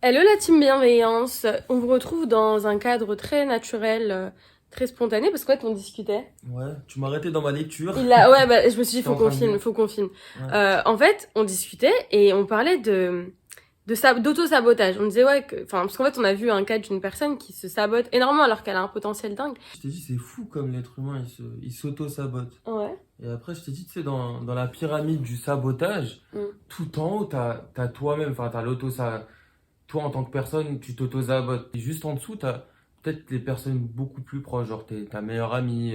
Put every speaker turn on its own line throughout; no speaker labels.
Hello la team bienveillance, on vous retrouve dans un cadre très naturel, très spontané parce qu'en fait on discutait.
Ouais, tu m'as arrêté dans ma lecture.
Ouais bah je me suis dit
J'étais en train de lire.
faut qu'on filme.
Ouais.
En fait on discutait et on parlait d'auto-sabotage. On disait parce qu'en fait on a vu un cas d'une personne qui se sabote énormément alors qu'elle a un potentiel dingue.
Je t'ai dit, c'est fou comme l'être humain, il s'auto-sabote.
Ouais.
Et après, je t'ai dit, tu sais, dans la pyramide du sabotage,
Mm.
tout en haut, t'as toi-même, enfin, t'as toi en tant que personne, tu t'auto-sabotes. Et juste en dessous, t'as peut-être les personnes beaucoup plus proches, genre ta meilleure amie,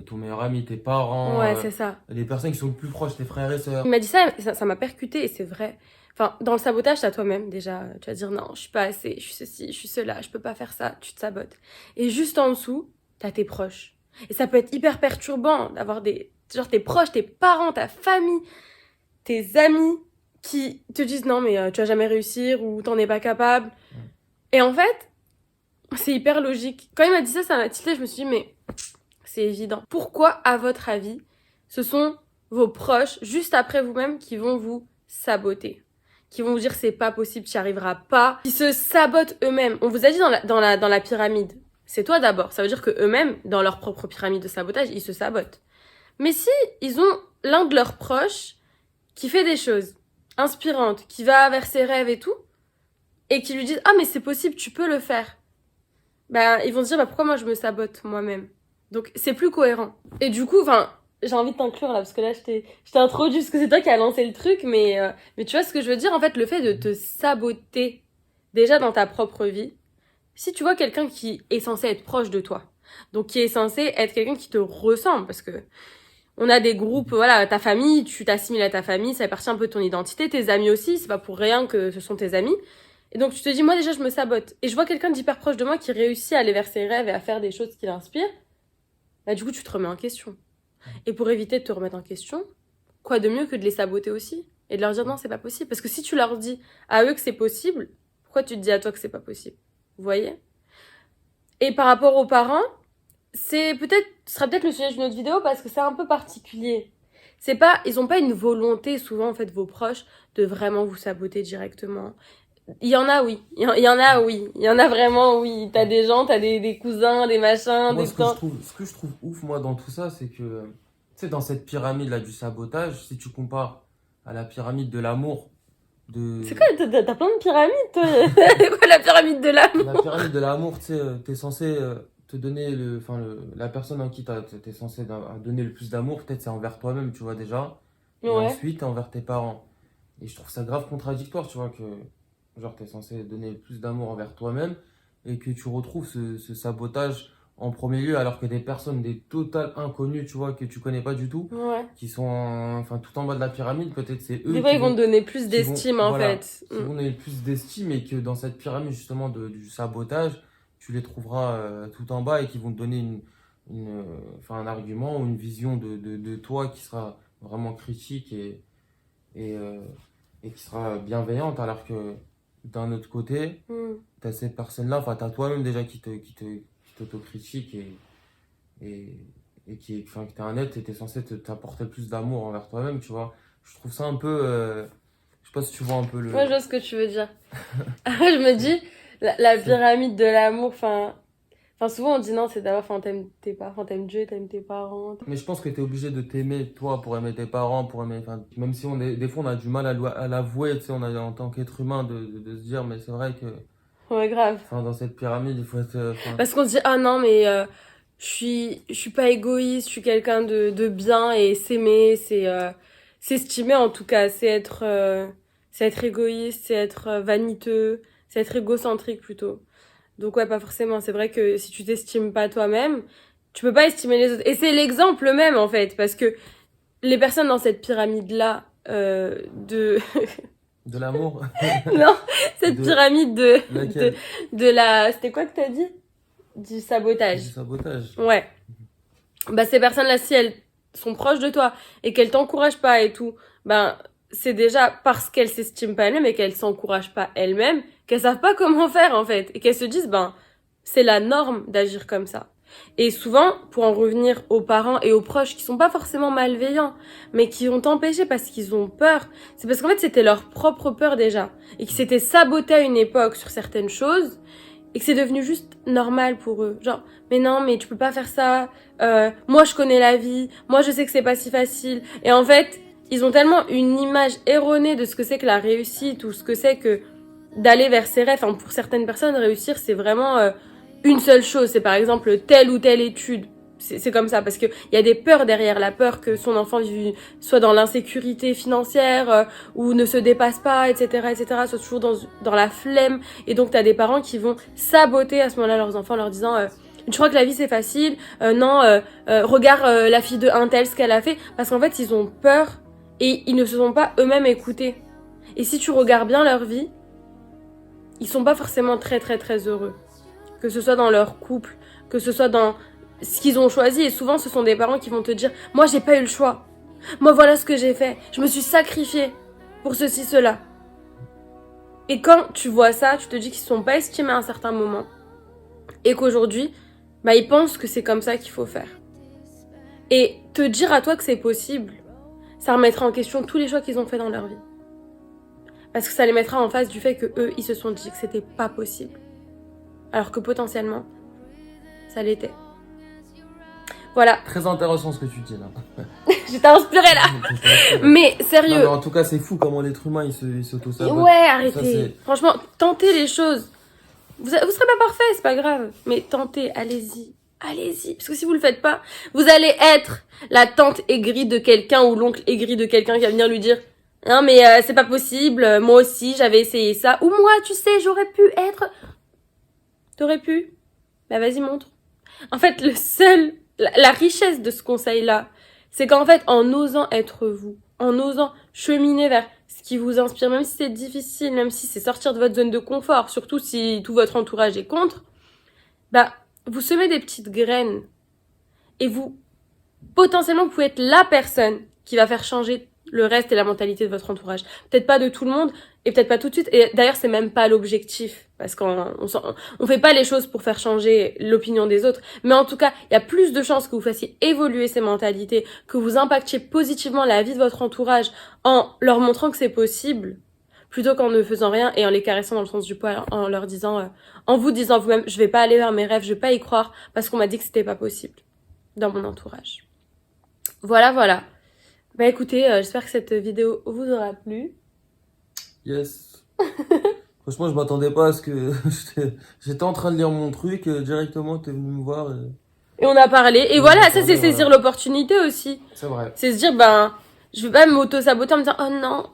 ton meilleur ami, tes parents,
Ouais c'est ça.
les personnes qui sont le plus proches, tes frères et sœurs.
Il m'a dit ça, ça m'a percuté et c'est vrai. Enfin, dans le sabotage, t'as toi-même déjà. Tu vas dire non, je suis pas assez, je suis ceci, je suis cela, je peux pas faire ça, tu te sabotes. Et juste en dessous, t'as tes proches. Et ça peut être hyper perturbant d'avoir genre tes proches, tes parents, ta famille, tes amis qui te disent non, mais tu vas jamais réussir ou t'en es pas capable. Et en fait, c'est hyper logique. Quand il m'a dit ça, ça m'a tilté, je me suis dit, mais c'est évident. Pourquoi, à votre avis, ce sont vos proches, juste après vous-même, qui vont vous saboter, qui vont vous dire c'est pas possible, tu n'y arriveras pas, qui se sabotent eux-mêmes. On vous a dit dans la pyramide, c'est toi d'abord. Ça veut dire que eux-mêmes, dans leur propre pyramide de sabotage, ils se sabotent. Mais si ils ont l'un de leurs proches qui fait des choses inspirantes, qui va vers ses rêves et tout, et qui lui disent ah mais c'est possible, tu peux le faire, bah ils vont se dire bah pourquoi moi je me sabote moi-même. Donc c'est plus cohérent. Et du coup, j'ai envie de t'inclure là, parce que là, je t'ai introduit, parce que c'est toi qui as lancé le truc, mais tu vois ce que je veux dire, en fait, le fait de te saboter déjà dans ta propre vie, si tu vois quelqu'un qui est censé être proche de toi, donc qui est censé être quelqu'un qui te ressemble, parce que on a des groupes, voilà, ta famille, tu t'assimiles à ta famille, ça fait partie un peu de ton identité, tes amis aussi, c'est pas pour rien que ce sont tes amis. Et donc tu te dis, moi déjà, je me sabote. Et je vois quelqu'un d'hyper proche de moi qui réussit à aller vers ses rêves et à faire des choses qui l'inspirent, bah du coup, tu te remets en question. Et pour éviter de te remettre en question, quoi de mieux que de les saboter aussi et de leur dire non, c'est pas possible. Parce que si tu leur dis à eux que c'est possible, pourquoi tu te dis à toi que c'est pas possible? Vous voyez? Et par rapport aux parents, ce sera peut-être le sujet d'une autre vidéo parce que c'est un peu particulier. Ils ont pas une volonté, souvent, en fait, vos proches, de vraiment vous saboter directement. Il y en a, oui. Il y en a, oui. Il y en a vraiment, oui. T'as des gens, t'as des cousins, des machins,
Moi,
des tantes.
ce que je trouve ouf, moi, dans tout ça, c'est que, tu sais, dans cette pyramide-là du sabotage, si tu compares à la pyramide de l'amour,
C'est
de...
quoi, t'as plein de pyramides, toi? C'est quoi la pyramide de
La
l'amour?
pyramide de l'amour, tu sais, t'es censé te donner la personne en qui t'es censé donner le plus d'amour, peut-être c'est envers toi-même, tu vois, déjà, et
Ouais.
ensuite envers tes parents. Et je trouve ça grave contradictoire, tu vois, que, genre, t'es censé donner le plus d'amour envers toi-même, et que tu retrouves ce sabotage en premier lieu, alors que des personnes, des totales inconnus, tu vois, que tu connais pas du tout,
Ouais.
qui sont enfin tout en bas de la pyramide, peut-être c'est eux
Des fois, ils vont te donner plus d'estime, en
voilà,
fait.
qui vont donner le plus d'estime, et que dans cette pyramide justement du sabotage, tu les trouveras tout en bas, et qui vont te donner enfin, un argument ou une vision de toi qui sera vraiment critique, et, euh, et qui sera bienveillante, alors que d'un autre côté,
Mm.
tu as cette personne-là, enfin tu as toi-même déjà qui t'autocritique, et, et enfin, que t'es un être, et t'es censé t'apporter plus d'amour envers toi-même, tu vois. Je trouve ça un peu. Je sais pas si tu vois un peu
Ouais, je
le.
vois ce que tu veux dire. Après, je me dis, la
C'est-
pyramide de l'amour, souvent on dit non, c'est d'abord, t'aimes tes parents, t'aimes Dieu, t'aimes tes parents.
Mais je pense que t'es obligé de t'aimer, toi, pour aimer tes parents, pour aimer. Enfin, même si des fois on a du mal à l'avouer, tu sais, on a en tant qu'être humain de se dire, mais c'est vrai que.
Ouais, grave.
Enfin, dans cette pyramide, il faut être. Enfin,
Parce qu'on se dit, ah non, mais je suis pas égoïste, je suis quelqu'un de bien et s'aimer, s'estimer en tout cas, c'est être égoïste, c'est être vaniteux, c'est être égocentrique plutôt. Donc ouais, pas forcément. C'est vrai que si tu t'estimes pas toi-même, tu peux pas estimer les autres. Et c'est l'exemple même en fait, parce que les personnes dans cette pyramide-là de
de l'amour.
non, cette
De
pyramide
laquelle?
de la c'était quoi que t'as dit? Du sabotage.
Du sabotage.
Ouais. Bah ces personnes-là, si elles sont proches de toi et qu'elles t'encouragent pas et tout, ben c'est déjà parce qu'elles s'estiment pas elles-mêmes et qu'elles s'encouragent pas elles-mêmes qu'elles savent pas comment faire en fait et qu'elles se disent ben c'est la norme d'agir comme ça. Et souvent, pour en revenir aux parents et aux proches qui sont pas forcément malveillants, mais qui vont t'empêcher parce qu'ils ont peur, c'est parce qu'en fait c'était leur propre peur déjà, et qu'ils s'étaient sabotés à une époque sur certaines choses, et que c'est devenu juste normal pour eux. Genre, mais non, mais tu peux pas faire ça, moi je connais la vie, moi je sais que c'est pas si facile. Et en fait, ils ont tellement une image erronée de ce que c'est que la réussite, ou ce que c'est que d'aller vers ses rêves. Enfin, pour certaines personnes, réussir, c'est vraiment une seule chose. C'est par exemple telle ou telle étude. C'est comme ça, parce qu'il y a des peurs derrière. La peur que son enfant soit dans l'insécurité financière, ou ne se dépasse pas, etc., etc., soit toujours dans la flemme. Et donc, t'as des parents qui vont saboter à ce moment-là leurs enfants en leur disant... tu crois que la vie c'est facile, non, regarde la fille de un tel ce qu'elle a fait, parce qu'en fait ils ont peur et ils ne se sont pas eux-mêmes écoutés. Et si tu regardes bien leur vie, ils sont pas forcément très très très heureux. Que ce soit dans leur couple, que ce soit dans ce qu'ils ont choisi. Et souvent ce sont des parents qui vont te dire « Moi j'ai pas eu le choix. Moi voilà ce que j'ai fait. Je me suis sacrifiée pour ceci, cela. » Et quand tu vois ça, tu te dis qu'ils ne sont pas estimés à un certain moment. Et qu'aujourd'hui, ils pensent que c'est comme ça qu'il faut faire. Et te dire à toi que c'est possible, ça remettra en question tous les choix qu'ils ont fait dans leur vie. Parce que ça les mettra en face du fait que eux, ils se sont dit que c'était pas possible. Alors que potentiellement, ça l'était. Voilà.
Très intéressant ce que tu dis là.
J'étais inspirée là. Mais sérieux.
Non, mais en tout cas, c'est fou comment l'être humain il s'auto-sabote.
Ouais, arrêtez. Franchement, tentez les choses. Vous serez pas parfait, c'est pas grave. Mais tentez, allez-y. Allez-y. Parce que si vous le faites pas, vous allez être la tante aigrie de quelqu'un ou l'oncle aigri de quelqu'un qui va venir lui dire « Non mais c'est pas possible, moi aussi j'avais essayé ça. » Ou moi, tu sais, j'aurais pu être... T'aurais pu? Bah vas-y, montre. En fait, la richesse de ce conseil-là, c'est qu'en fait, en osant être vous, en osant cheminer vers ce qui vous inspire, même si c'est difficile, même si c'est sortir de votre zone de confort, surtout si tout votre entourage est contre, vous semez des petites graines et vous, potentiellement, vous pouvez être la personne qui va faire changer le reste et la mentalité de votre entourage. Peut-être pas de tout le monde et peut-être pas tout de suite. Et d'ailleurs, c'est même pas l'objectif parce qu'on fait pas les choses pour faire changer l'opinion des autres. Mais en tout cas, il y a plus de chances que vous fassiez évoluer ces mentalités, que vous impactiez positivement la vie de votre entourage en leur montrant que c'est possible, plutôt qu'en ne faisant rien et en les caressant dans le sens du poil, en leur disant, en vous disant vous-même, je vais pas aller vers mes rêves, je vais pas y croire parce qu'on m'a dit que c'était pas possible dans mon entourage. Voilà. Écoutez, j'espère que cette vidéo vous aura plu.
Yes. Franchement, je m'attendais pas à ce que... J'étais en train de lire mon truc, directement, t'es venu me voir.
Et on a parlé. Et voilà, ça c'est saisir l'opportunité aussi.
C'est vrai.
C'est se dire, je vais pas m'auto-saboter en me disant, oh non,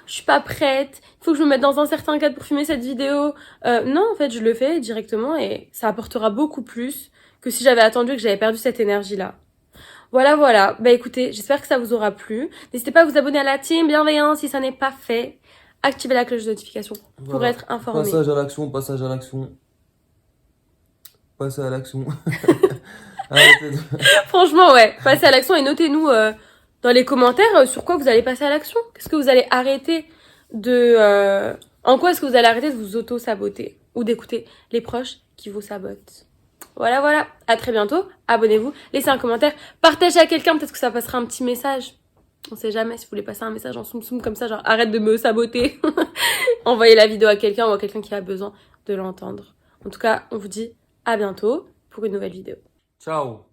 je suis pas prête, il faut que je me mette dans un certain cadre pour filmer cette vidéo. Non, en fait, je le fais directement et ça apportera beaucoup plus que si j'avais attendu et que j'avais perdu cette énergie-là. Voilà. Écoutez, j'espère que ça vous aura plu. N'hésitez pas à vous abonner à la team bienveillance si ça n'est pas fait. Activez la cloche de notification pour être informé.
Passage à l'action. Passez à l'action.
Franchement, ouais. Passez à l'action et notez-nous dans les commentaires sur quoi vous allez passer à l'action. Qu'est-ce que vous allez arrêter de... en quoi est-ce que vous allez arrêter de vous auto-saboter ou d'écouter les proches qui vous sabotent. Voilà. À très bientôt. Abonnez-vous. Laissez un commentaire. Partagez à quelqu'un. Peut-être que ça passera un petit message. On sait jamais si vous voulez passer un message en soum comme ça, genre arrête de me saboter. Envoyez la vidéo à quelqu'un ou à quelqu'un qui a besoin de l'entendre. En tout cas, on vous dit à bientôt pour une nouvelle vidéo.
Ciao.